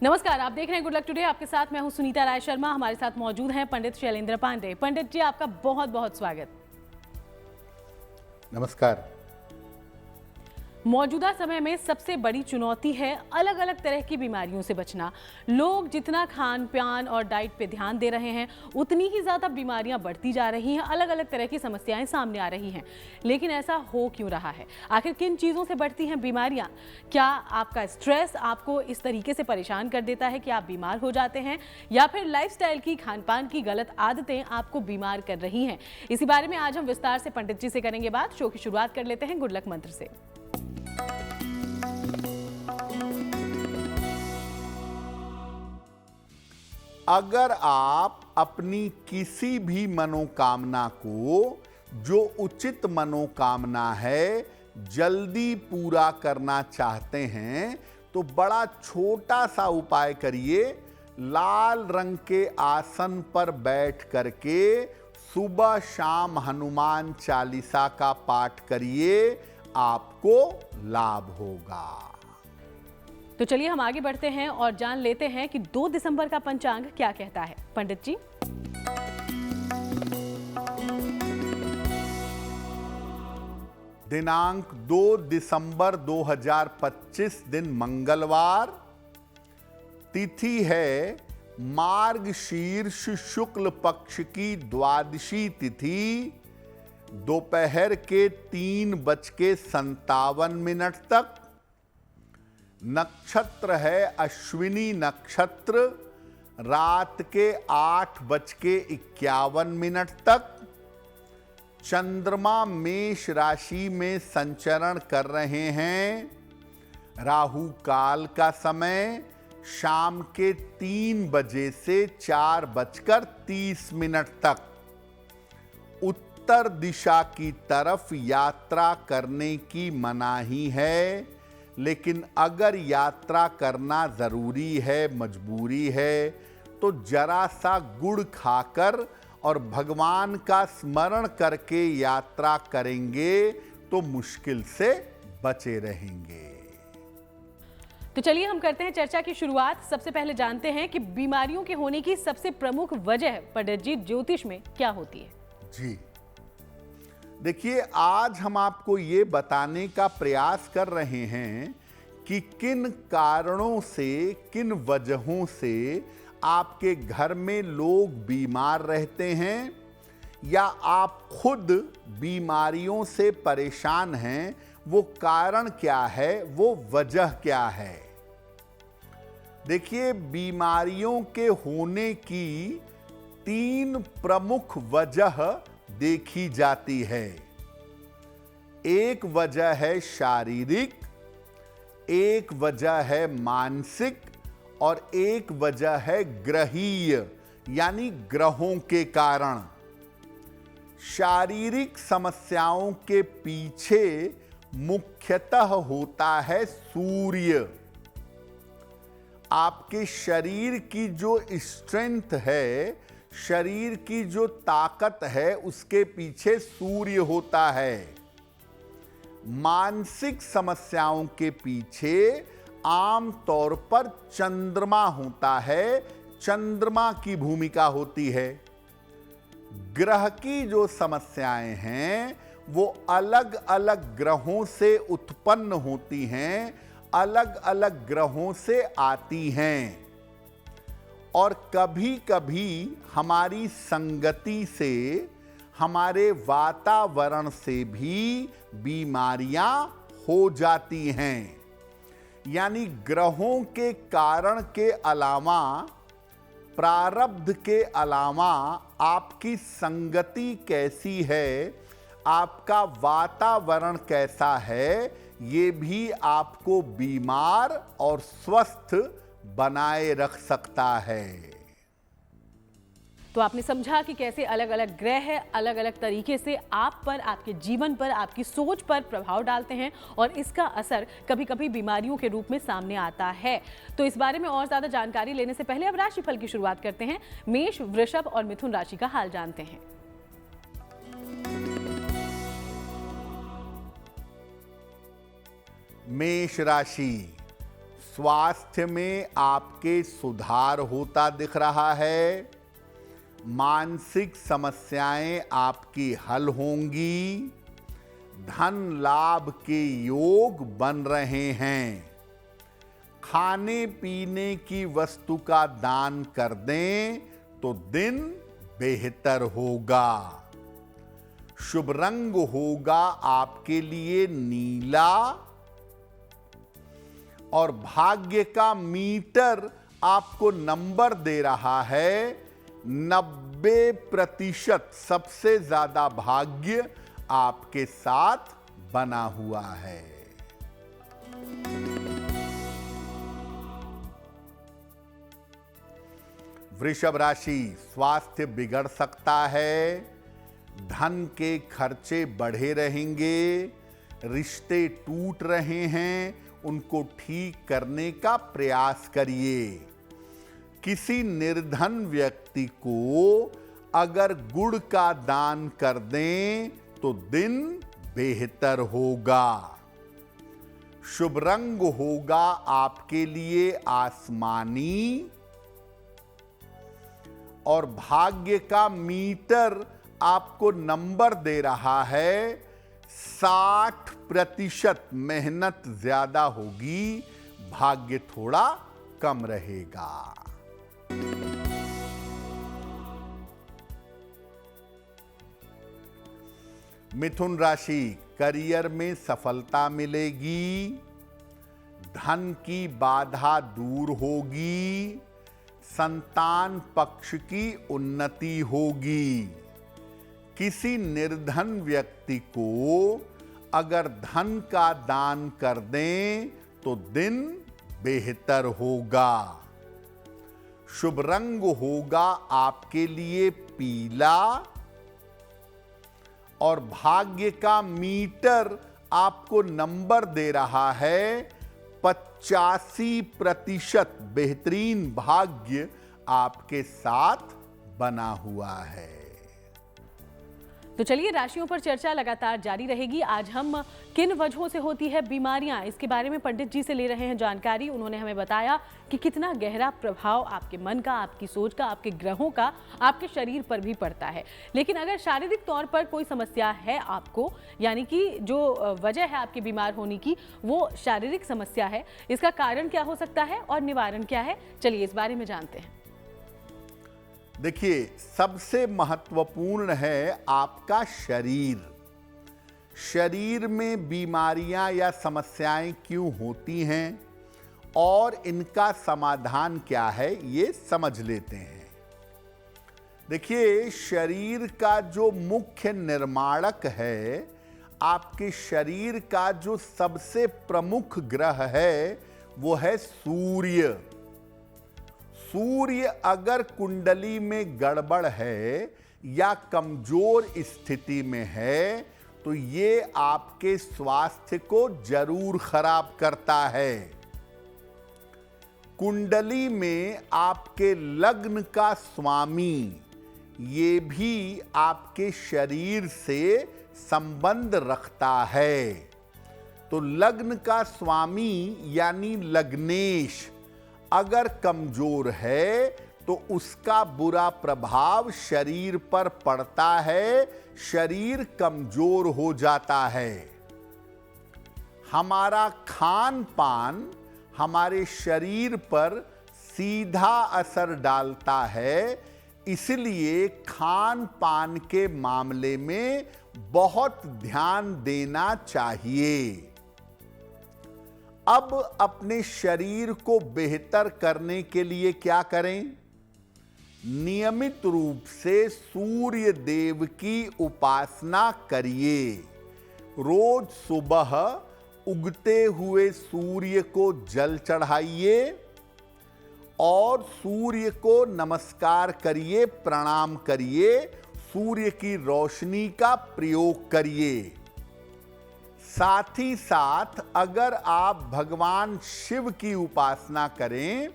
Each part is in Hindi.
नमस्कार, आप देख रहे हैं गुड लक टुडे। आपके साथ मैं हूं सुनीता राय शर्मा। हमारे साथ मौजूद हैं पंडित शैलेंद्र पांडे। पंडित जी, आपका बहुत बहुत स्वागत। नमस्कार। मौजूदा समय में सबसे बड़ी चुनौती है अलग अलग तरह की बीमारियों से बचना। लोग जितना खान पान और डाइट पे ध्यान दे रहे हैं, उतनी ही ज़्यादा बीमारियां बढ़ती जा रही हैं, अलग अलग तरह की समस्याएं सामने आ रही हैं। लेकिन ऐसा हो क्यों रहा है? आखिर किन चीज़ों से बढ़ती हैं बीमारियां? क्या आपका स्ट्रेस आपको इस तरीके से परेशान कर देता है कि आप बीमार हो जाते हैं, या फिर लाइफस्टाइल की, खान पान की गलत आदतें आपको बीमार कर रही हैं? इसी बारे में आज हम विस्तार से पंडित जी से करेंगे बात। शो की शुरुआत कर लेते हैं गुड लक मंत्र से। अगर आप अपनी किसी भी मनोकामना को, जो उचित मनोकामना है, जल्दी पूरा करना चाहते हैं तो बड़ा छोटा सा उपाय करिए। लाल रंग के आसन पर बैठ करके सुबह शाम हनुमान चालीसा का पाठ करिए, आपको लाभ होगा। तो चलिए हम आगे बढ़ते हैं और जान लेते हैं कि 2 दिसंबर का पंचांग क्या कहता है। पंडित जी, दिनांक 2 दिसंबर 2025 दिन मंगलवार। तिथि है मार्गशीर्ष शुक्ल पक्ष की द्वादशी तिथि, दोपहर के 3:57 तक। नक्षत्र है अश्विनी नक्षत्र, रात के 8:51 तक। चंद्रमा मेष राशि में संचरण कर रहे हैं। राहु काल का समय शाम के 3 बजे से 4:30 तक। उत्तर दिशा की तरफ यात्रा करने की मनाही है, लेकिन अगर यात्रा करना जरूरी है, मजबूरी है, तो जरा सा गुड़ खाकर और भगवान का स्मरण करके यात्रा करेंगे तो मुश्किल से बचे रहेंगे। तो चलिए हम करते हैं चर्चा की शुरुआत। सबसे पहले जानते हैं कि बीमारियों के होने की सबसे प्रमुख वजह पंडित जी ज्योतिष में क्या होती है? जी देखिए, आज हम आपको ये बताने का प्रयास कर रहे हैं कि किन कारणों से, किन वजहों से आपके घर में लोग बीमार रहते हैं, या आप खुद बीमारियों से परेशान हैं। वो कारण क्या है, वो वजह क्या है? देखिए, बीमारियों के होने की 3 प्रमुख वजह देखी जाती है। एक वजह है शारीरिक, एक वजह है मानसिक, और एक वजह है ग्रहीय, यानी ग्रहों के कारण। शारीरिक समस्याओं के पीछे मुख्यतः होता है सूर्य। आपके शरीर की जो स्ट्रेंथ है, शरीर की जो ताकत है, उसके पीछे सूर्य होता है। मानसिक समस्याओं के पीछे आम तौर पर चंद्रमा होता है, चंद्रमा की भूमिका होती है। ग्रह की जो समस्याएं हैं वो अलग अलग ग्रहों से उत्पन्न होती हैं, अलग अलग ग्रहों से आती हैं, और कभी कभी हमारी संगति से, हमारे वातावरण से भी बीमारियां हो जाती हैं। यानी ग्रहों के कारण के अलावा, प्रारब्ध के अलावा, आपकी संगति कैसी है, आपका वातावरण कैसा है, ये भी आपको बीमार और स्वस्थ बनाए रख सकता है। तो आपने समझा कि कैसे अलग अलग ग्रह अलग अलग तरीके से आप पर, आपके जीवन पर, आपकी सोच पर प्रभाव डालते हैं, और इसका असर कभी कभी बीमारियों के रूप में सामने आता है। तो इस बारे में और ज्यादा जानकारी लेने से पहले अब राशिफल की शुरुआत करते हैं। मेष, वृषभ और मिथुन राशि का हाल जानते हैं। मेष राशि, स्वास्थ्य में आपके सुधार होता दिख रहा है। मानसिक समस्याएं आपकी हल होंगी। धन लाभ के योग बन रहे हैं। खाने पीने की वस्तु का दान कर दें तो दिन बेहतर होगा। शुभ रंग होगा आपके लिए नीला और भाग्य का मीटर आपको नंबर दे रहा है 90%। सबसे ज्यादा भाग्य आपके साथ बना हुआ है। वृषभ राशि, स्वास्थ्य बिगड़ सकता है। धन के खर्चे बढ़े रहेंगे। रिश्ते टूट रहे हैं, उनको ठीक करने का प्रयास करिए। किसी निर्धन व्यक्ति को अगर गुड़ का दान कर दें तो दिन बेहतर होगा। शुभ रंग होगा आपके लिए आसमानी और भाग्य का मीटर आपको नंबर दे रहा है 60%। मेहनत ज्यादा होगी, भाग्य थोड़ा कम रहेगा। मिथुन राशि, करियर में सफलता मिलेगी। धन की बाधा दूर होगी। संतान पक्ष की उन्नति होगी। किसी निर्धन व्यक्ति को अगर धन का दान कर दें तो दिन बेहतर होगा। शुभ रंग होगा आपके लिए पीला और भाग्य का मीटर आपको नंबर दे रहा है 85%। बेहतरीन भाग्य आपके साथ बना हुआ है। तो चलिए, राशियों पर चर्चा लगातार जारी रहेगी। आज हम किन वजहों से होती है बीमारियां, इसके बारे में पंडित जी से ले रहे हैं जानकारी। उन्होंने हमें बताया कि कितना गहरा प्रभाव आपके मन का, आपकी सोच का, आपके ग्रहों का आपके शरीर पर भी पड़ता है। लेकिन अगर शारीरिक तौर पर कोई समस्या है आपको, यानी कि जो वजह है आपके बीमार होने की वो शारीरिक समस्या है, इसका कारण क्या हो सकता है और निवारण क्या है, चलिए इस बारे में जानते हैं। देखिए, सबसे महत्वपूर्ण है आपका शरीर। शरीर में बीमारियां या समस्याएं क्यों होती हैं और इनका समाधान क्या है, ये समझ लेते हैं। देखिए, शरीर का जो मुख्य निर्माणक है, आपके शरीर का जो सबसे प्रमुख ग्रह है वो है सूर्य। सूर्य अगर कुंडली में गड़बड़ है या कमजोर स्थिति में है तो ये आपके स्वास्थ्य को जरूर खराब करता है। कुंडली में आपके लग्न का स्वामी, ये भी आपके शरीर से संबंध रखता है। तो लग्न का स्वामी यानी लग्नेश अगर कमजोर है तो उसका बुरा प्रभाव शरीर पर पड़ता है, शरीर कमजोर हो जाता है। हमारा खान पान हमारे शरीर पर सीधा असर डालता है, इसलिए खान पान के मामले में बहुत ध्यान देना चाहिए। अब अपने शरीर को बेहतर करने के लिए क्या करें? नियमित रूप से सूर्य देव की उपासना करिए। रोज सुबह उगते हुए सूर्य को जल चढ़ाइए और सूर्य को नमस्कार करिए, प्रणाम करिए, सूर्य की रोशनी का प्रयोग करिए। साथ ही साथ अगर आप भगवान शिव की उपासना करें,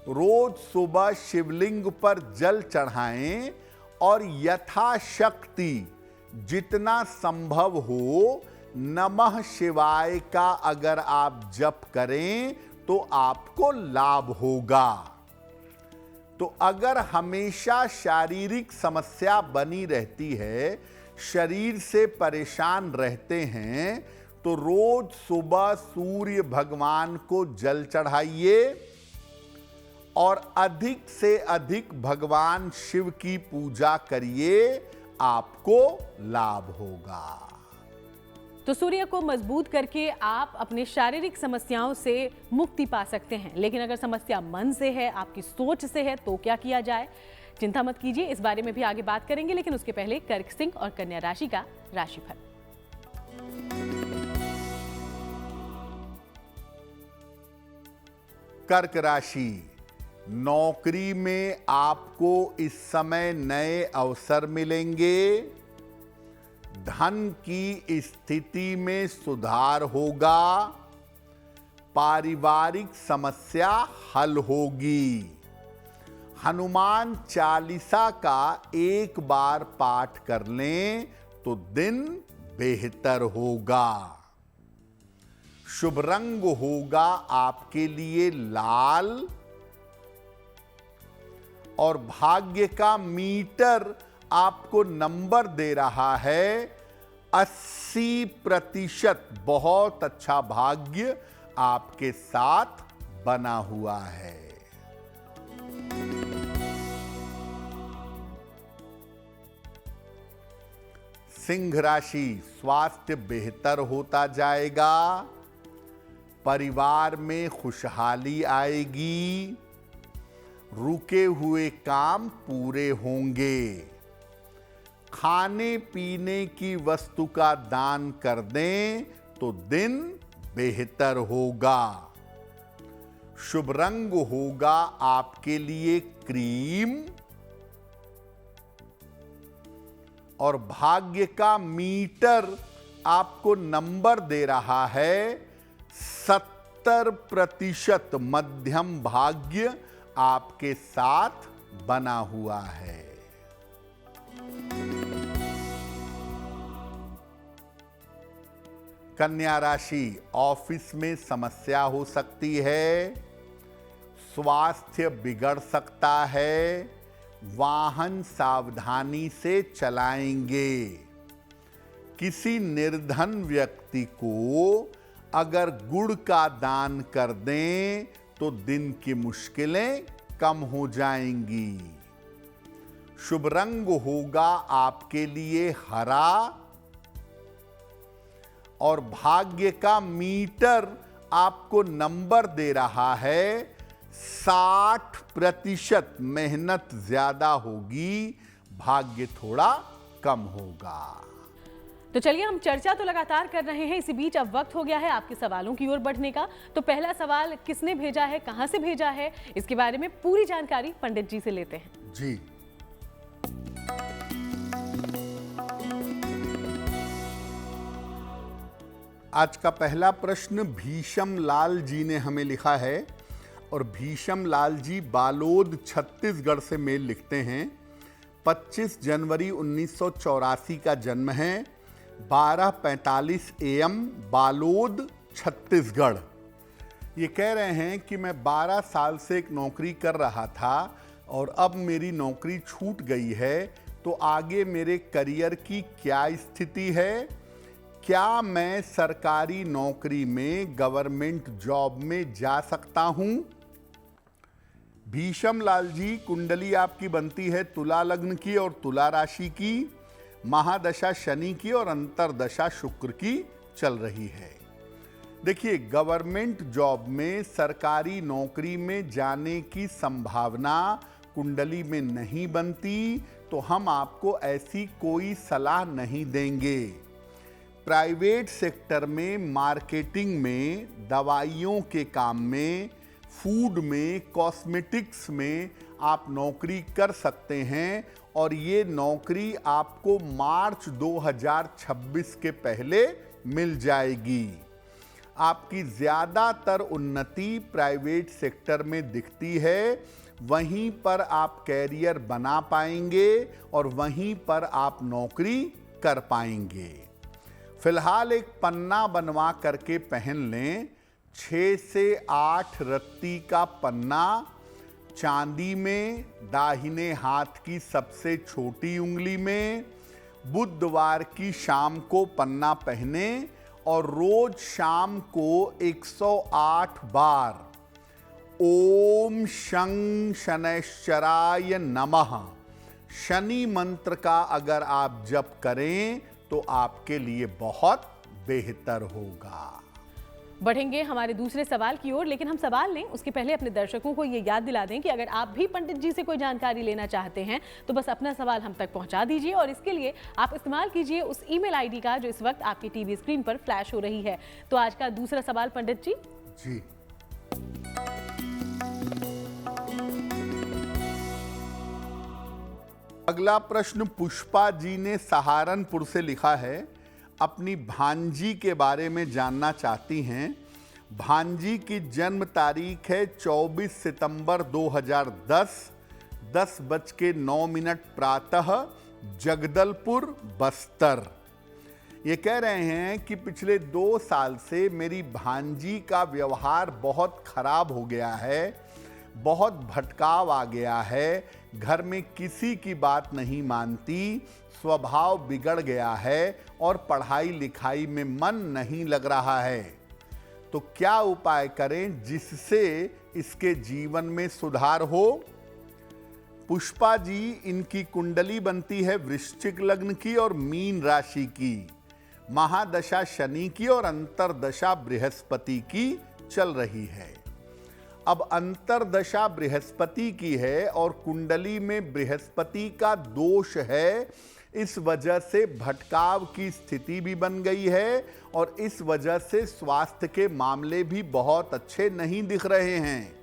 रोज सुबह शिवलिंग पर जल चढ़ाएं और यथाशक्ति जितना संभव हो नमः शिवाय का अगर आप जप करें तो आपको लाभ होगा। तो अगर हमेशा शारीरिक समस्या बनी रहती है, शरीर से परेशान रहते हैं, तो रोज सुबह सूर्य भगवान को जल चढ़ाइए और अधिक से अधिक भगवान शिव की पूजा करिए, आपको लाभ होगा। तो सूर्य को मजबूत करके आप अपने शारीरिक समस्याओं से मुक्ति पा सकते हैं। लेकिन अगर समस्या मन से है, आपकी सोच से है, तो क्या किया जाए? चिंता मत कीजिए, इस बारे में भी आगे बात करेंगे, लेकिन उसके पहले कर्क सिंह और कन्या राशि का राशिफल। कर्क राशि, नौकरी में आपको इस समय नए अवसर मिलेंगे। धन की स्थिति में सुधार होगा। पारिवारिक समस्या हल होगी। हनुमान चालीसा का एक बार पाठ कर लें तो दिन बेहतर होगा। शुभ रंग होगा आपके लिए लाल और भाग्य का मीटर आपको नंबर दे रहा है 80%। बहुत अच्छा भाग्य आपके साथ बना हुआ है। सिंह राशि, स्वास्थ्य बेहतर होता जाएगा। परिवार में खुशहाली आएगी। रुके हुए काम पूरे होंगे। खाने पीने की वस्तु का दान कर दें तो दिन बेहतर होगा। शुभ रंग होगा आपके लिए क्रीम और भाग्य का मीटर आपको नंबर दे रहा है 70%। मध्यम भाग्य आपके साथ बना हुआ है। कन्या राशि, ऑफिस में समस्या हो सकती है। स्वास्थ्य बिगड़ सकता है। वाहन सावधानी से चलाएंगे। किसी निर्धन व्यक्ति को अगर गुड़ का दान कर दें तो दिन की मुश्किलें कम हो जाएंगी। शुभ रंग होगा आपके लिए हरा और भाग्य का मीटर आपको नंबर दे रहा है 60%। मेहनत ज्यादा होगी, भाग्य थोड़ा कम होगा। तो चलिए, हम चर्चा तो लगातार कर रहे हैं, इसी बीच अब वक्त हो गया है आपके सवालों की ओर बढ़ने का। तो पहला सवाल किसने भेजा है, कहां से भेजा है, इसके बारे में पूरी जानकारी पंडित जी से लेते हैं। जी, आज का पहला प्रश्न भीषम लाल जी ने हमें लिखा है और भीषम लाल जी बालोद छत्तीसगढ़ से मेल लिखते हैं। 25 जनवरी 1984 का जन्म है। 12:45 AM, बालोद छत्तीसगढ़। ये कह रहे हैं कि मैं 12 साल से एक नौकरी कर रहा था और अब मेरी नौकरी छूट गई है, तो आगे मेरे करियर की क्या स्थिति है? क्या मैं सरकारी नौकरी में, गवर्नमेंट जॉब में जा सकता हूं? भीषम लाल जी, कुंडली आपकी बनती है तुला लग्न की और तुला राशि की। महादशा शनि की और अंतरदशा शुक्र की चल रही है। देखिए, गवर्नमेंट जॉब में, सरकारी नौकरी में जाने की संभावना कुंडली में नहीं बनती, तो हम आपको ऐसी कोई सलाह नहीं देंगे। प्राइवेट सेक्टर में, मार्केटिंग में, दवाइयों के काम में, फूड में, कॉस्मेटिक्स में आप नौकरी कर सकते हैं और ये नौकरी आपको मार्च 2026 के पहले मिल जाएगी। आपकी ज़्यादातर उन्नति प्राइवेट सेक्टर में दिखती है। वहीं पर आप कैरियर बना पाएंगे और वहीं पर आप नौकरी कर पाएंगे। फिलहाल एक पन्ना बनवा करके पहन लें। 6 से 8 रत्ती का पन्ना, चांदी में, दाहिने हाथ की सबसे छोटी उंगली में, बुधवार की शाम को पन्ना पहने और रोज शाम को 108 बार ओम शं शनैश्चराय नमः शनि मंत्र का अगर आप जप करें तो आपके लिए बहुत बेहतर होगा। बढ़ेंगे हमारे दूसरे सवाल की ओर, लेकिन हम सवाल लें उसके पहले अपने दर्शकों को ये याद दिला दें कि अगर आप भी पंडित जी से कोई जानकारी लेना चाहते हैं तो बस अपना सवाल हम तक पहुंचा दीजिए और इसके लिए आप इस्तेमाल कीजिए उस ईमेल आईडी का जो इस वक्त आपकी टीवी स्क्रीन पर फ्लैश हो रही है। तो आज का दूसरा सवाल पंडित जी। जी, अगला प्रश्न पुष्पा जी ने सहारनपुर से लिखा है। अपनी भांजी के बारे में जानना चाहती हैं। भांजी की जन्म तारीख है 24 सितंबर 2010, 10:09 प्रातः, जगदलपुर, बस्तर। ये कह रहे हैं कि पिछले 2 साल से मेरी भांजी का व्यवहार बहुत खराब हो गया है, बहुत भटकाव आ गया है, घर में किसी की बात नहीं मानती, स्वभाव बिगड़ गया है और पढ़ाई लिखाई में मन नहीं लग रहा है। तो क्या उपाय करें जिससे इसके जीवन में सुधार हो? पुष्पा जी, इनकी कुंडली बनती है वृश्चिक लग्न की और मीन राशि की, महादशा शनि की और अंतरदशा बृहस्पति की चल रही है। अब अंतरदशा बृहस्पति की है और कुंडली में बृहस्पति का दोष है, इस वजह से भटकाव की स्थिति भी बन गई है और इस वजह से स्वास्थ्य के मामले भी बहुत अच्छे नहीं दिख रहे हैं।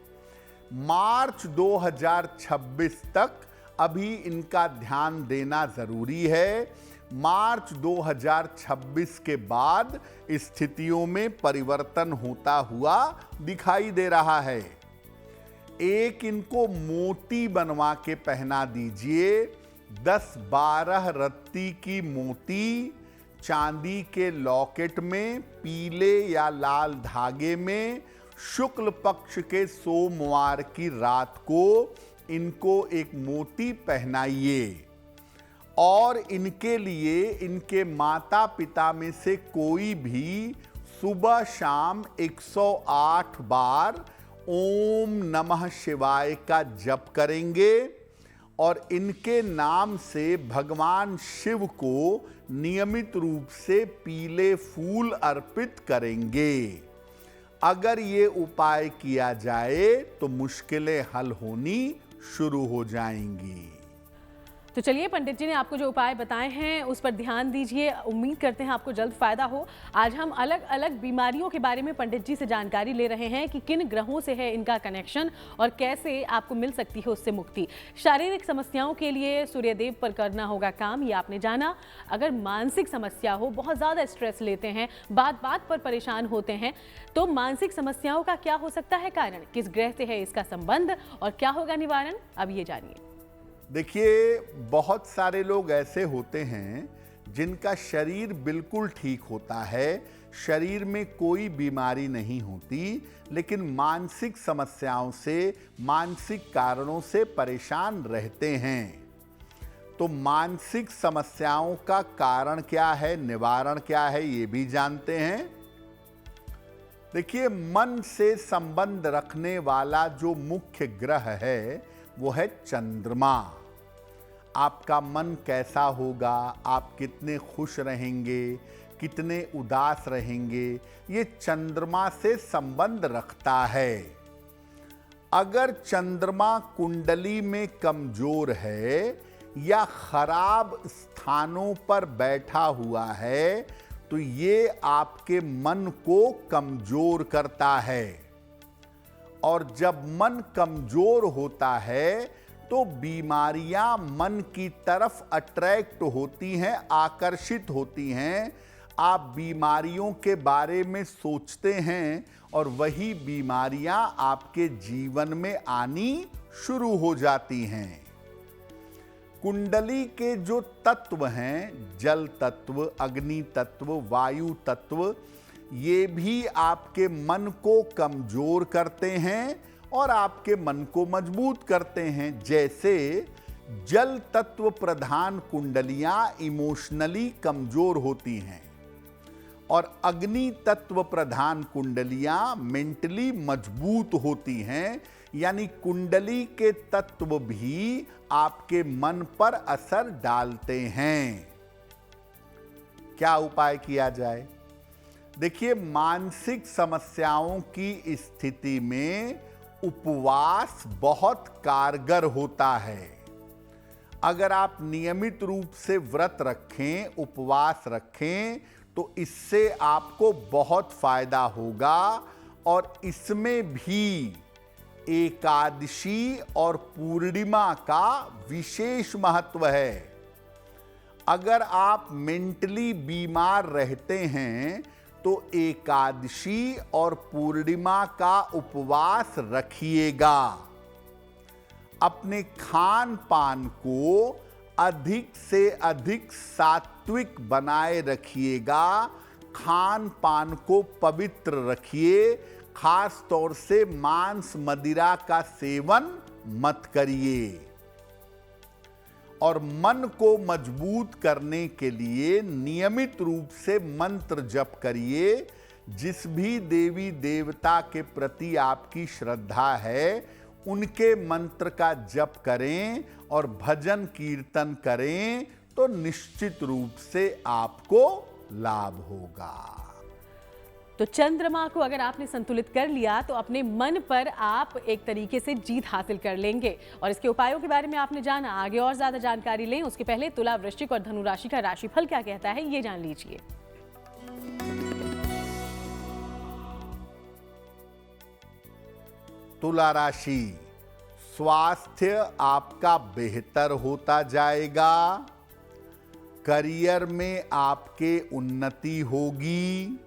मार्च 2026 तक अभी इनका ध्यान देना जरूरी है। मार्च 2026 के बाद स्थितियों में परिवर्तन होता हुआ दिखाई दे रहा है। एक इनको मोती बनवा के पहना दीजिए, 10-12 रत्ती की मोती चांदी के लॉकेट में, पीले या लाल धागे में, शुक्ल पक्ष के सोमवार की रात को इनको एक मोती पहनाइए और इनके लिए इनके माता पिता में से कोई भी सुबह शाम 108 बार ओम नमः शिवाय का जप करेंगे और इनके नाम से भगवान शिव को नियमित रूप से पीले फूल अर्पित करेंगे। अगर ये उपाय किया जाए तो मुश्किलें हल होनी शुरू हो जाएंगी। तो चलिए, पंडित जी ने आपको जो उपाय बताए हैं उस पर ध्यान दीजिए। उम्मीद करते हैं आपको जल्द फायदा हो। आज हम अलग अलग बीमारियों के बारे में पंडित जी से जानकारी ले रहे हैं कि किन ग्रहों से है इनका कनेक्शन और कैसे आपको मिल सकती है उससे मुक्ति। शारीरिक समस्याओं के लिए सूर्यदेव पर करना होगा काम, ये आपने जाना। अगर मानसिक समस्या हो, बहुत ज़्यादा स्ट्रेस लेते हैं, बात बात पर परेशान होते हैं, तो मानसिक समस्याओं का क्या हो सकता है कारण, किस ग्रह से है इसका संबंध और क्या होगा निवारण, अब ये जानिए। देखिए, बहुत सारे लोग ऐसे होते हैं जिनका शरीर बिल्कुल ठीक होता है, शरीर में कोई बीमारी नहीं होती, लेकिन मानसिक समस्याओं से, मानसिक कारणों से परेशान रहते हैं। तो मानसिक समस्याओं का कारण क्या है, निवारण क्या है, ये भी जानते हैं। देखिए, मन से संबंध रखने वाला जो मुख्य ग्रह है वो है चंद्रमा। आपका मन कैसा होगा, आप कितने खुश रहेंगे, कितने उदास रहेंगे, ये चंद्रमा से संबंध रखता है। अगर चंद्रमा कुंडली में कमजोर है या खराब स्थानों पर बैठा हुआ है तो ये आपके मन को कमजोर करता है और जब मन कमजोर होता है तो बीमारियां मन की तरफ अट्रैक्ट होती हैं, आकर्षित होती हैं। आप बीमारियों के बारे में सोचते हैं और वही बीमारियां आपके जीवन में आनी शुरू हो जाती हैं। कुंडली के जो तत्व हैं, जल तत्व, अग्नि तत्व, वायु तत्व, ये भी आपके मन को कमजोर करते हैं और आपके मन को मजबूत करते हैं। जैसे जल तत्व प्रधान कुंडलियां इमोशनली कमजोर होती हैं और अग्नि तत्व प्रधान कुंडलियां मेंटली मजबूत होती हैं। यानी कुंडली के तत्व भी आपके मन पर असर डालते हैं। क्या उपाय किया जाए? देखिए, मानसिक समस्याओं की स्थिति में उपवास बहुत कारगर होता है। अगर आप नियमित रूप से व्रत रखें, उपवास रखें, तो इससे आपको बहुत फायदा होगा। और इसमें भी एकादशी और पूर्णिमा का विशेष महत्व है। अगर आप मेंटली बीमार रहते हैं तो एकादशी और पूर्णिमा का उपवास रखिएगा। अपने खान पान को अधिक से अधिक सात्विक बनाए रखिएगा। खान पान को पवित्र रखिए। खास तौर से मांस मदिरा का सेवन मत करिए। और मन को मजबूत करने के लिए नियमित रूप से मंत्र जप करिए। जिस भी देवी देवता के प्रति आपकी श्रद्धा है, उनके मंत्र का जप करें और भजन कीर्तन करें तो निश्चित रूप से आपको लाभ होगा। तो चंद्रमा को अगर आपने संतुलित कर लिया तो अपने मन पर आप एक तरीके से जीत हासिल कर लेंगे। और इसके उपायों के बारे में आपने जाना। आगे और ज्यादा जानकारी लें उसके पहले तुला, वृश्चिक और धनु राशि का राशिफल क्या कहता है, ये जान लीजिए। तुला राशि, स्वास्थ्य आपका बेहतर होता जाएगा। करियर में आपके उन्नति होगी।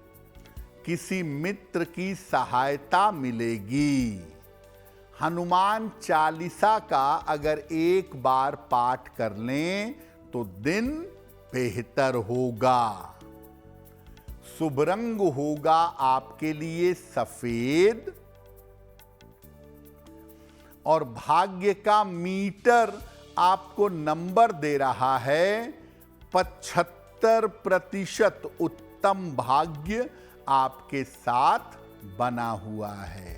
किसी मित्र की सहायता मिलेगी। हनुमान चालीसा का अगर एक बार पाठ कर लें तो दिन बेहतर होगा। शुभ रंग होगा आपके लिए सफेद। और भाग्य का मीटर आपको नंबर दे रहा है 75% उत्तम भाग्य आपके साथ बना हुआ है।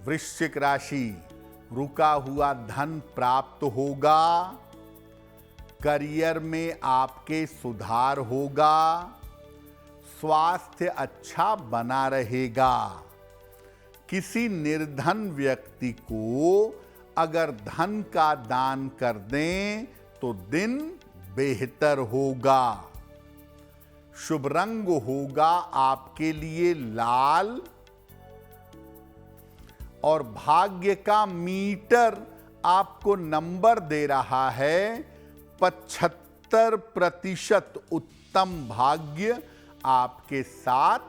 वृश्चिक राशि, रुका हुआ धन प्राप्त होगा। करियर में आपके सुधार होगा। स्वास्थ्य अच्छा बना रहेगा। किसी निर्धन व्यक्ति को अगर धन का दान कर दें तो दिन बेहतर होगा। शुभ रंग होगा आपके लिए लाल। और भाग्य का मीटर आपको नंबर दे रहा है 75% उत्तम भाग्य आपके साथ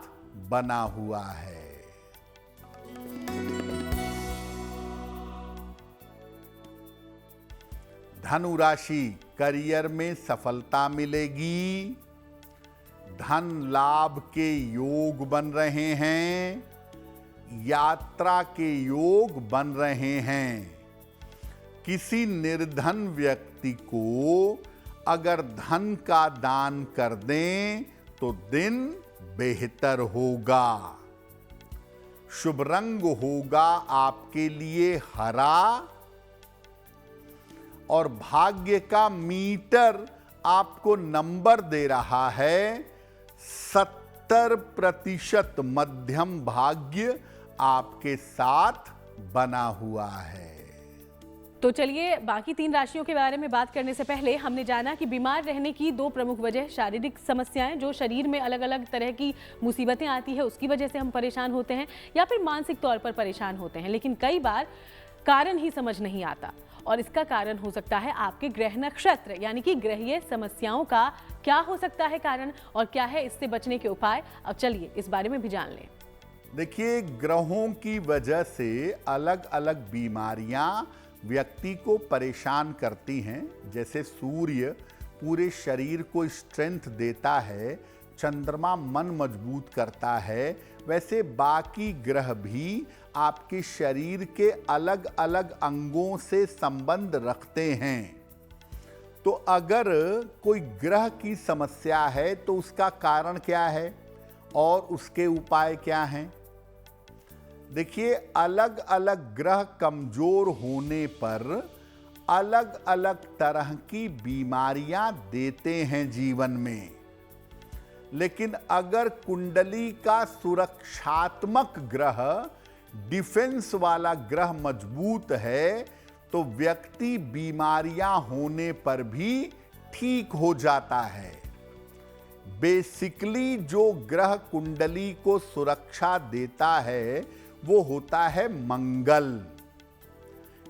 बना हुआ है। धनु राशि, करियर में सफलता मिलेगी। धन लाभ के योग बन रहे हैं। यात्रा के योग बन रहे हैं। किसी निर्धन व्यक्ति को अगर धन का दान कर दें तो दिन बेहतर होगा। शुभ रंग होगा आपके लिए हरा। और भाग्य का मीटर आपको नंबर दे रहा है 70% मध्यम भाग्य आपके साथ बना हुआ है। तो चलिए बाकी 3 राशियों के बारे में बात करने से पहले हमने जाना कि बीमार रहने की 2 प्रमुख वजह शारीरिक समस्याएं, जो शरीर में अलग अलग तरह की मुसीबतें आती है उसकी वजह से हम परेशान होते हैं, या फिर मानसिक तौर पर परेशान होते हैं। लेकिन कई बार कारण ही समझ नहीं आता और इसका कारण हो सकता है आपके ग्रह नक्षत्र, यानी कि ग्रहीय समस्याओं का क्या हो सकता है कारण और क्या है इससे बचने के उपाय। अब चलिए इस बारे में भी जान लें। देखिए, ग्रहों की वजह से अलग अलग बीमारियां व्यक्ति को परेशान करती हैं। जैसे सूर्य पूरे शरीर को स्ट्रेंथ देता है, चंद्रमा मन मजबूत करता है, वैसे बाकी ग्रह भी आपके शरीर के अलग अलग अंगों से संबंध रखते हैं। तो अगर कोई ग्रह की समस्या है तो उसका कारण क्या है और उसके उपाय क्या हैं? देखिए, अलग अलग ग्रह कमजोर होने पर अलग अलग तरह की बीमारियां देते हैं जीवन में। लेकिन अगर कुंडली का सुरक्षात्मक ग्रह, डिफेंस वाला ग्रह मजबूत है तो व्यक्ति बीमारियां होने पर भी ठीक हो जाता है। बेसिकली जो ग्रह कुंडली को सुरक्षा देता है वो होता है मंगल।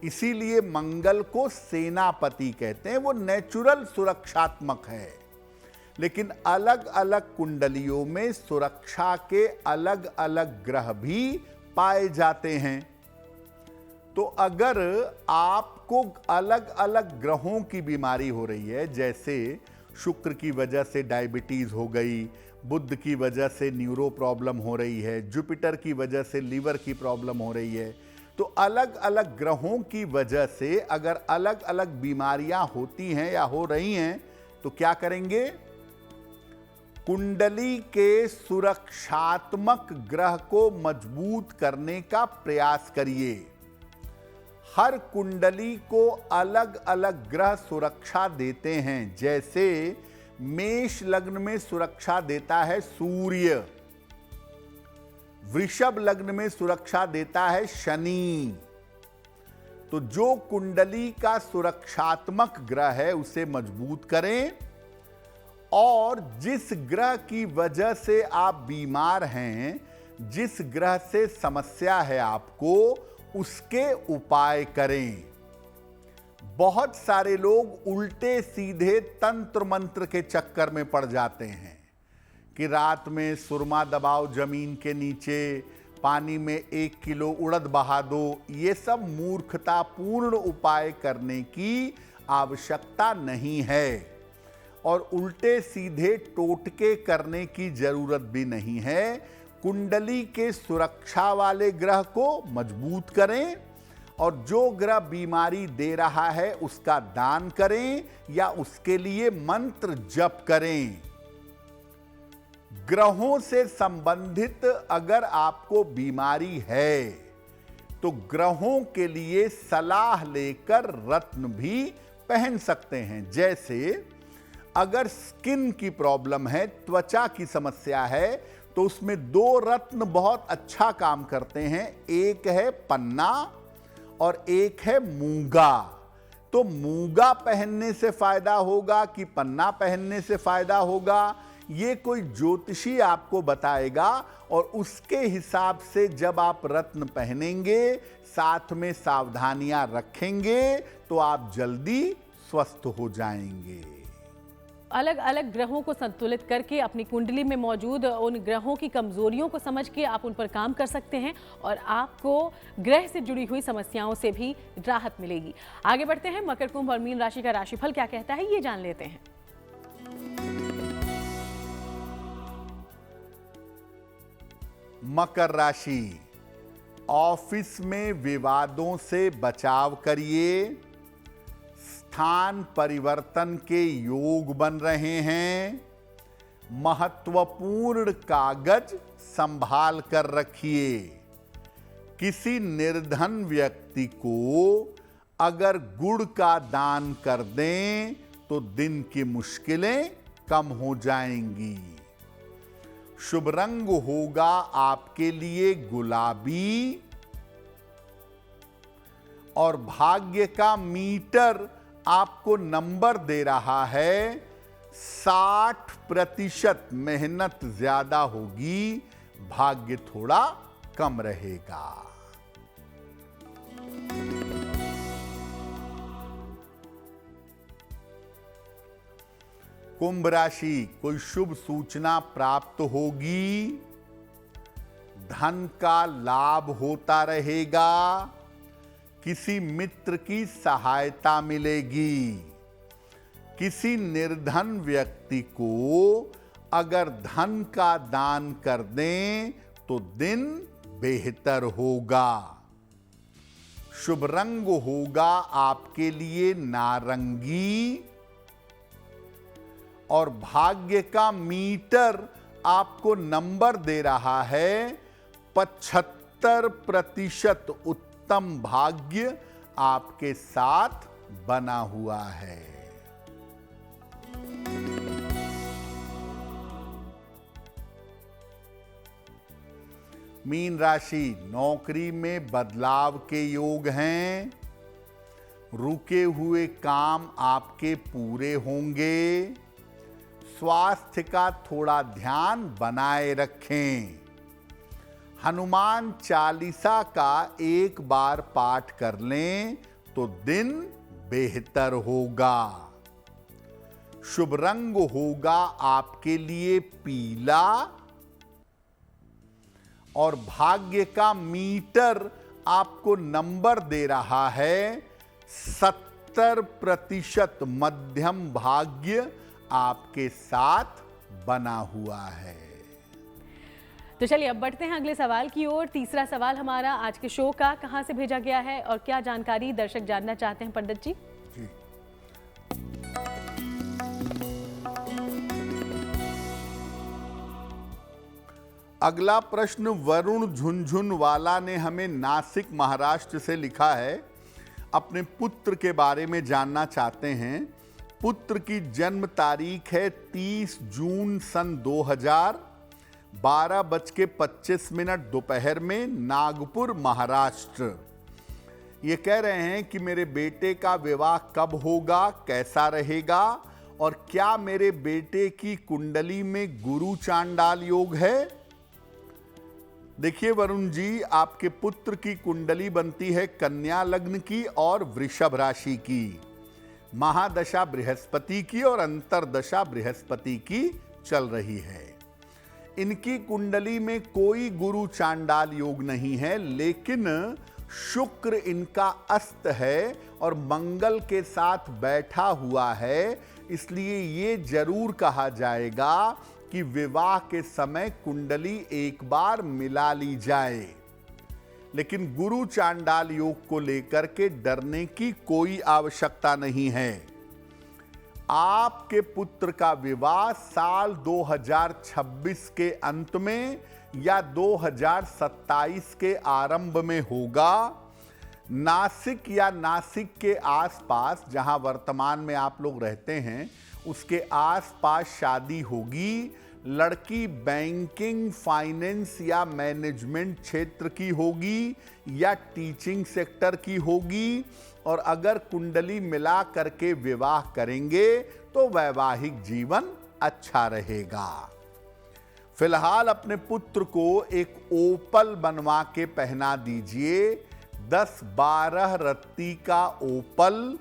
इसीलिए मंगल को सेनापति कहते हैं, वो नेचुरल सुरक्षात्मक है। लेकिन अलग अलग कुंडलियों में सुरक्षा के अलग अलग ग्रह भी पाए जाते हैं। तो अगर आपको अलग अलग ग्रहों की बीमारी हो रही है, जैसे शुक्र की वजह से डायबिटीज हो गई, बुध की वजह से न्यूरो प्रॉब्लम हो रही है, जुपिटर की वजह से लीवर की प्रॉब्लम हो रही है, तो अलग अलग ग्रहों की वजह से अगर अलग अलग बीमारियां होती हैं या हो रही हैं तो क्या करेंगे? कुंडली के सुरक्षात्मक ग्रह को मजबूत करने का प्रयास करिए। हर कुंडली को अलग अलग ग्रह सुरक्षा देते हैं। जैसे मेष लग्न में सुरक्षा देता है सूर्य, वृषभ लग्न में सुरक्षा देता है शनि। तो जो कुंडली का सुरक्षात्मक ग्रह है उसे मजबूत करें, और जिस ग्रह की वजह से आप बीमार हैं, जिस ग्रह से समस्या है आपको, उसके उपाय करें। बहुत सारे लोग उल्टे सीधे तंत्र मंत्र के चक्कर में पड़ जाते हैं कि रात में सुरमा दबाओ जमीन के नीचे, पानी में 1 किलो उड़द बहा दो। ये सब मूर्खतापूर्ण उपाय करने की आवश्यकता नहीं है, और उल्टे सीधे टोटके करने की जरूरत भी नहीं है। कुंडली के सुरक्षा वाले ग्रह को मजबूत करें, और जो ग्रह बीमारी दे रहा है उसका दान करें या उसके लिए मंत्र जप करें। ग्रहों से संबंधित अगर आपको बीमारी है तो ग्रहों के लिए सलाह लेकर रत्न भी पहन सकते हैं। जैसे अगर स्किन की प्रॉब्लम है, त्वचा की समस्या है, तो उसमें 2 रत्न बहुत अच्छा काम करते हैं। एक है पन्ना और एक है मूंगा। तो मूंगा पहनने से फायदा होगा कि पन्ना पहनने से फायदा होगा, ये कोई ज्योतिषी आपको बताएगा, और उसके हिसाब से जब आप रत्न पहनेंगे, साथ में सावधानियां रखेंगे, तो आप जल्दी स्वस्थ हो जाएंगे। अलग अलग ग्रहों को संतुलित करके अपनी कुंडली में मौजूद उन ग्रहों की कमजोरियों को समझ के आप उन पर काम कर सकते हैं, और आपको ग्रह से जुड़ी हुई समस्याओं से भी राहत मिलेगी। आगे बढ़ते हैं, मकर, कुंभ और मीन राशि का राशिफल क्या कहता है ये जान लेते हैं। मकर राशि, ऑफिस में विवादों से बचाव करिए। स्थान परिवर्तन के योग बन रहे हैं। महत्वपूर्ण कागज संभाल कर रखिए। किसी निर्धन व्यक्ति को अगर गुड़ का दान कर दें तो दिन की मुश्किलें कम हो जाएंगी। शुभ रंग होगा आपके लिए गुलाबी, और भाग्य का मीटर आपको नंबर दे रहा है 60%। मेहनत ज्यादा होगी, भाग्य थोड़ा कम रहेगा। कुंभ राशि, कोई शुभ सूचना प्राप्त होगी। धन का लाभ होता रहेगा। किसी मित्र की सहायता मिलेगी। किसी निर्धन व्यक्ति को अगर धन का दान कर दें तो दिन बेहतर होगा। शुभ रंग होगा आपके लिए नारंगी और भाग्य का मीटर आपको नंबर दे रहा है 75% उत्तम भाग्य आपके साथ बना हुआ है। मीन राशि, नौकरी में बदलाव के योग हैं। रुके हुए काम आपके पूरे होंगे। स्वास्थ्य का थोड़ा ध्यान बनाए रखें। हनुमान चालीसा का एक बार पाठ कर लें तो दिन बेहतर होगा। शुभ रंग होगा आपके लिए पीला और भाग्य का मीटर आपको नंबर दे रहा है 70% मध्यम भाग्य आपके साथ बना हुआ है। तो चलिए अब बढ़ते हैं अगले सवाल की ओर। तीसरा सवाल हमारा आज के शो का कहां से भेजा गया है और क्या जानकारी दर्शक जानना चाहते हैं पंडित जी? जी, अगला प्रश्न वरुण झुनझुनवाला ने हमें नासिक महाराष्ट्र से लिखा है। अपने पुत्र के बारे में जानना चाहते हैं। पुत्र की जन्म तारीख है 30 जून सन 2000, 12:25 दोपहर में, नागपुर महाराष्ट्र। ये कह रहे हैं कि मेरे बेटे का विवाह कब होगा, कैसा रहेगा और क्या मेरे बेटे की कुंडली में गुरु चांडाल योग है। देखिए वरुण जी, आपके पुत्र की कुंडली बनती है कन्या लग्न की और वृषभ राशि की। महादशा बृहस्पति की और अंतरदशा बृहस्पति की चल रही है। इनकी कुंडली में कोई गुरु चांडाल योग नहीं है, लेकिन शुक्र इनका अस्त है और मंगल के साथ बैठा हुआ है। इसलिए ये जरूर कहा जाएगा कि विवाह के समय कुंडली एक बार मिला ली जाए। लेकिन गुरु चांडाल योग को लेकर के डरने की कोई आवश्यकता नहीं है। आपके पुत्र का विवाह साल 2026 के अंत में या 2027 के आरंभ में होगा। नासिक या नासिक के आसपास, जहां वर्तमान में आप लोग रहते हैं, उसके आसपास शादी होगी। लड़की बैंकिंग, फाइनेंस या मैनेजमेंट क्षेत्र की होगी या टीचिंग सेक्टर की होगी। और अगर कुंडली मिला करके विवाह करेंगे तो वैवाहिक जीवन अच्छा रहेगा। फिलहाल अपने पुत्र को एक ओपल बनवा के पहना दीजिए। 10-12 रत्ती का ओपल,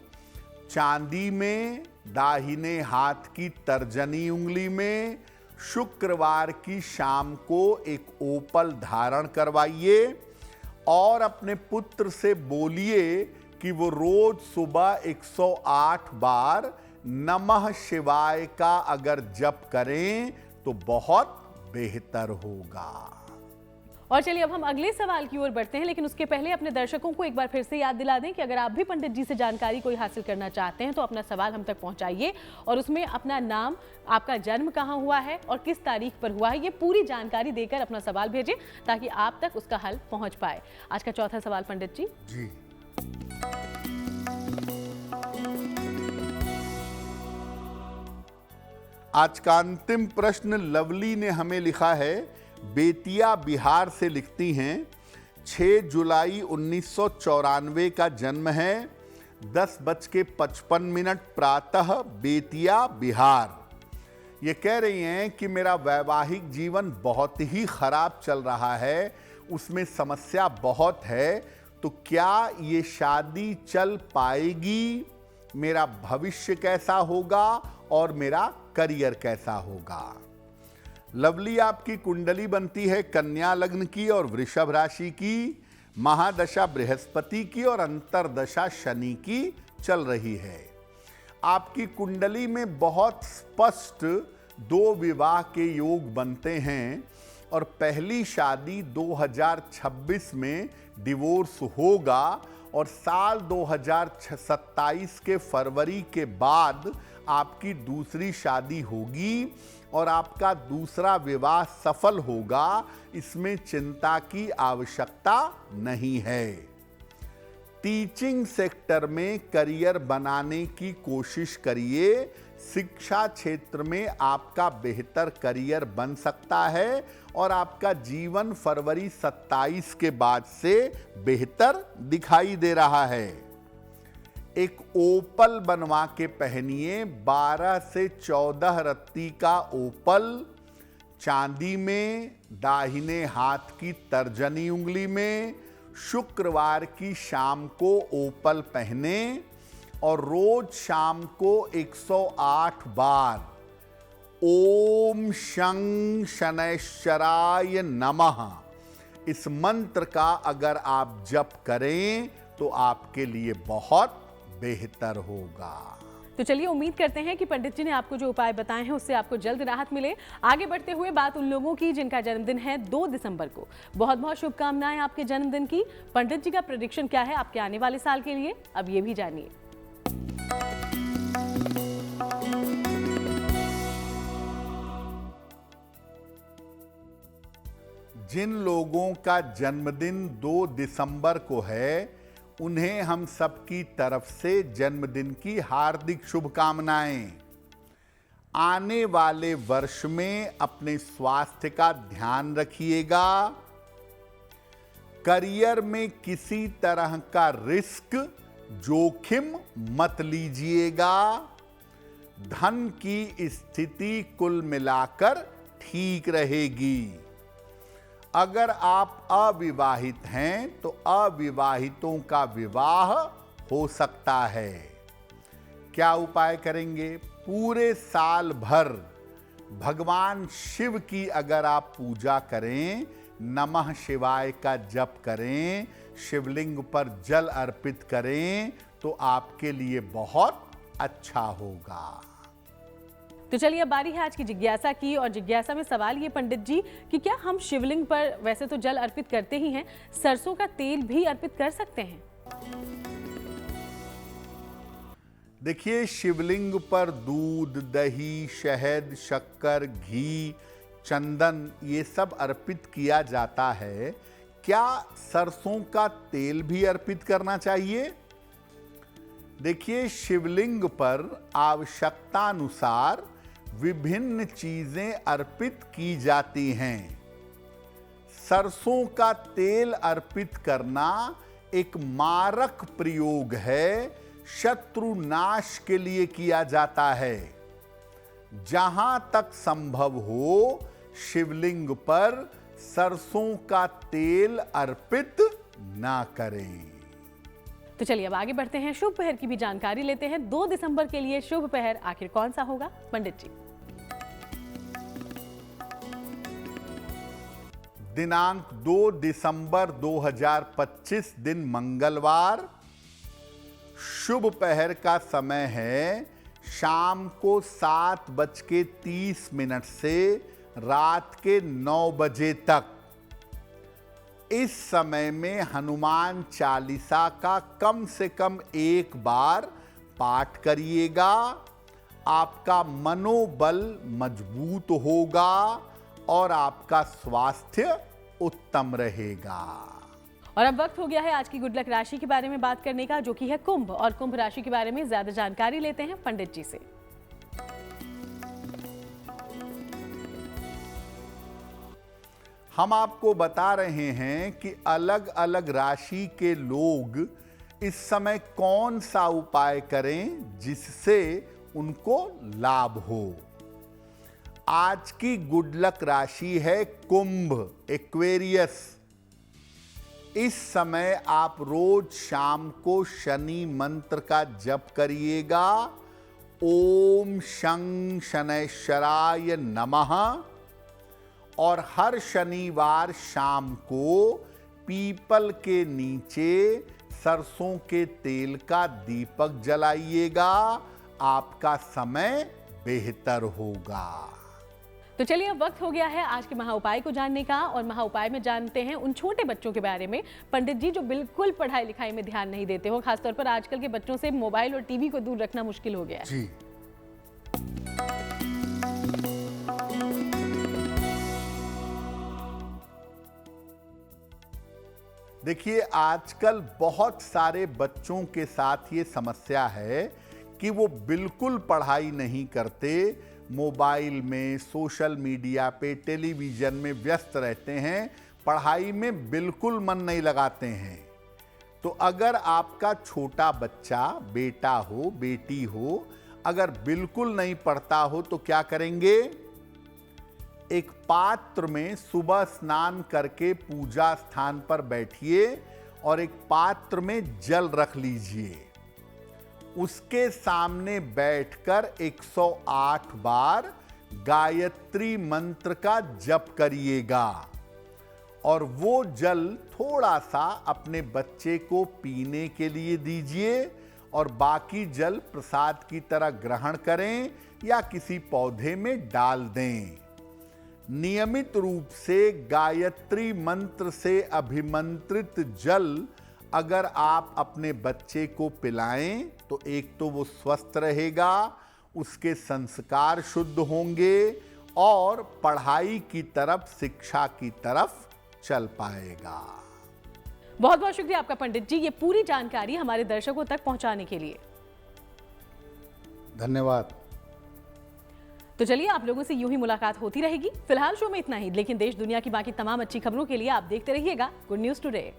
चांदी में, दाहिने हाथ की तर्जनी उंगली में। शुक्रवार की शाम को एक ओपल धारण करवाइए और अपने पुत्र से बोलिए कि वो रोज सुबह 108 बार नमः शिवाय का अगर जप करें तो बहुत बेहतर होगा। और चलिए अब हम अगले सवाल की ओर बढ़ते हैं, लेकिन उसके पहले अपने दर्शकों को एक बार फिर से याद दिला दें कि अगर आप भी पंडित जी से जानकारी कोई हासिल करना चाहते हैं तो अपना सवाल हम तक पहुंचाइए और उसमें अपना नाम, आपका जन्म कहां हुआ है और किस तारीख पर हुआ है, ये पूरी जानकारी देकर अपना सवाल भेजें ताकि आप तक उसका हल पहुंच पाए। आज का चौथा सवाल पंडित जी। जी, आज का अंतिम प्रश्न लवली ने हमें लिखा है। बेतिया बिहार से लिखती हैं। 6 जुलाई 1994 का जन्म है। 10:55 प्रातः, बेतिया बिहार। ये कह रही हैं कि मेरा वैवाहिक जीवन बहुत ही खराब चल रहा है, उसमें समस्या बहुत है, तो क्या ये शादी चल पाएगी, मेरा भविष्य कैसा होगा और मेरा करियर कैसा होगा। लवली, आपकी कुंडली बनती है कन्या लग्न की और वृषभ राशि की। महादशा बृहस्पति की और अंतर्दशा शनि की चल रही है। आपकी कुंडली में बहुत स्पष्ट 2 विवाह के योग बनते हैं और पहली शादी 2026 में डिवोर्स होगा और साल 2027 के फरवरी के बाद आपकी दूसरी शादी होगी और आपका दूसरा विवाह सफल होगा। इसमें चिंता की आवश्यकता नहीं है। टीचिंग सेक्टर में करियर बनाने की कोशिश करिए। शिक्षा क्षेत्र में आपका बेहतर करियर बन सकता है और आपका जीवन फरवरी 27 के बाद से बेहतर दिखाई दे रहा है। एक ओपल बनवा के पहनिए। 12 से 14 रत्ती का ओपल चांदी में, दाहिने हाथ की तर्जनी उंगली में। शुक्रवार की शाम को ओपल पहने और रोज शाम को 108 बार ओम शं शनैश्चराय नमः इस मंत्र का अगर आप जप करें तो आपके लिए बहुत बेहतर होगा। तो चलिए उम्मीद करते हैं कि पंडित जी ने आपको जो उपाय बताए हैं उससे आपको जल्द राहत मिले। आगे बढ़ते हुए बात उन लोगों की जिनका जन्मदिन है 2 दिसंबर को। बहुत बहुत शुभकामनाएं आपके जन्मदिन की। पंडित जी का प्रेडिक्शन क्या है आपके आने वाले साल के लिए, अब ये भी जानिए। जिन लोगों का जन्मदिन 2 दिसंबर को है उन्हें हम सबकी तरफ से जन्मदिन की हार्दिक शुभकामनाएं। आने वाले वर्ष में अपने स्वास्थ्य का ध्यान रखिएगा। करियर में किसी तरह का रिस्क जोखिम मत लीजिएगा। धन की स्थिति कुल मिलाकर ठीक रहेगी। अगर आप अविवाहित हैं तो अविवाहितों का विवाह हो सकता है। क्या उपाय करेंगे? पूरे साल भर भगवान शिव की अगर आप पूजा करें, नमः शिवाय का जप करें, शिवलिंग पर जल अर्पित करें तो आपके लिए बहुत अच्छा होगा। तो चलिए अब बारी है आज की जिज्ञासा की। और जिज्ञासा में सवाल ये पंडित जी कि क्या हम शिवलिंग पर वैसे तो जल अर्पित करते ही हैं, सरसों का तेल भी अर्पित कर सकते हैं? देखिए, शिवलिंग पर दूध, दही, शहद, शक्कर, घी, चंदन ये सब अर्पित किया जाता है। क्या सरसों का तेल भी अर्पित करना चाहिए? देखिए, शिवलिंग पर आवश्यकतानुसार विभिन्न चीजें अर्पित की जाती हैं। सरसों का तेल अर्पित करना एक मारक प्रयोग है, शत्रु नाश के लिए किया जाता है। जहां तक संभव हो शिवलिंग पर सरसों का तेल अर्पित ना करें। तो चलिए अब आगे बढ़ते हैं, शुभ पहर की भी जानकारी लेते हैं। 2 दिसंबर के लिए शुभ पहर आखिर कौन सा होगा पंडित जी? दिनांक 2 दिसंबर 2025 दिन मंगलवार। शुभ पहर का समय है शाम को 7:30 से रात के 9 बजे तक। इस समय में हनुमान चालीसा का कम से कम 1 बार पाठ करिएगा। आपका मनोबल मजबूत होगा और आपका स्वास्थ्य उत्तम रहेगा। और अब वक्त हो गया है आज की गुड लक राशि के बारे में बात करने का, जो कि है कुंभ। और कुंभ राशि के बारे में ज्यादा जानकारी लेते हैं पंडित जी से। हम आपको बता रहे हैं कि अलग अलग राशि के लोग इस समय कौन सा उपाय करें जिससे उनको लाभ हो। आज की गुड लक राशि है कुंभ, एक्वेरियस। इस समय आप रोज शाम को शनि मंत्र का जप करिएगा। ओम शं शनैश्चराय नमः। और हर शनिवार शाम को पीपल के नीचे सरसों के तेल का दीपक जलाइएगा, आपका समय बेहतर होगा। तो चलिए अब वक्त हो गया है आज के महाउपाय को जानने का, और महाउपाय में जानते हैं उन छोटे बच्चों के बारे में पंडित जी जो बिल्कुल पढ़ाई लिखाई में ध्यान नहीं देते हो। खासतौर पर आजकल के बच्चों से मोबाइल और टीवी को दूर रखना मुश्किल हो गया है। जी, देखिए आजकल बहुत सारे बच्चों के साथ ये समस्या है कि वो बिल्कुल पढ़ाई नहीं करते, मोबाइल में, सोशल मीडिया पे, टेलीविज़न में व्यस्त रहते हैं, पढ़ाई में बिल्कुल मन नहीं लगाते हैं। तो अगर आपका छोटा बच्चा, बेटा हो, बेटी हो, अगर बिल्कुल नहीं पढ़ता हो तो क्या करेंगे? एक पात्र में सुबह स्नान करके पूजा स्थान पर बैठिए और एक पात्र में जल रख लीजिए। उसके सामने बैठकर 108 बार गायत्री मंत्र का जप करिएगा और वो जल थोड़ा सा अपने बच्चे को पीने के लिए दीजिए और बाकी जल प्रसाद की तरह ग्रहण करें या किसी पौधे में डाल दें। नियमित रूप से गायत्री मंत्र से अभिमंत्रित जल अगर आप अपने बच्चे को पिलाएं तो एक तो वो स्वस्थ रहेगा, उसके संस्कार शुद्ध होंगे और पढ़ाई की तरफ, शिक्षा की तरफ चल पाएगा। बहुत बहुत शुक्रिया आपका पंडित जी, ये पूरी जानकारी हमारे दर्शकों तक पहुंचाने के लिए। धन्यवाद। तो चलिए आप लोगों से यूं ही मुलाकात होती रहेगी। फिलहाल शो में इतना ही, लेकिन देश दुनिया की बाकी तमाम अच्छी खबरों के लिए आप देखते रहिएगा गुड न्यूज टुडे।